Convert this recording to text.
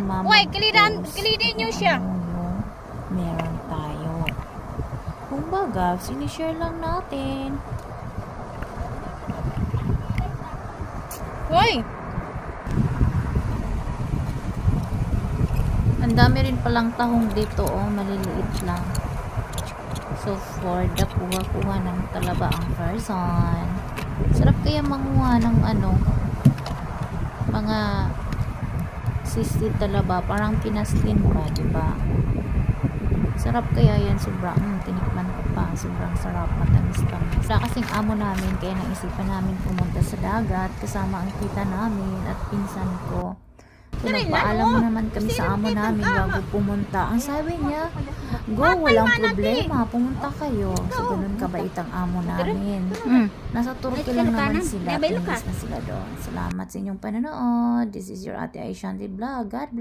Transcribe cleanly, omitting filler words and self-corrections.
Uy, kilidin nyo siya. Meron tayo. Kumbaga, sinishare lang natin. Uy! Ang dami rin palang tahong dito, oh, maliliit lang. So, for the kuha-kuha ng talaba ang person. Sarap kaya manguha ng mga sisli talaba, parang pinaslin ba, diba? Sarap kaya yan, sobrang tinikman ko pa, sobrang sarap, matamis-tamis. Wala kasing amo namin, kaya naisipan namin pumunta sa dagat kasama ang tita namin at pinsan ko. So, nagpaalam naman kami sa amo namin bago pumunta. Ang sabi niya, go, walang problema, pumunta kayo. So, ganun kabait ang amo namin. Nasa Turkey lang naman sila, pinis na sila doon. Salamat sa inyong panonood. This is your Ate Aishanti Vlog. God bless.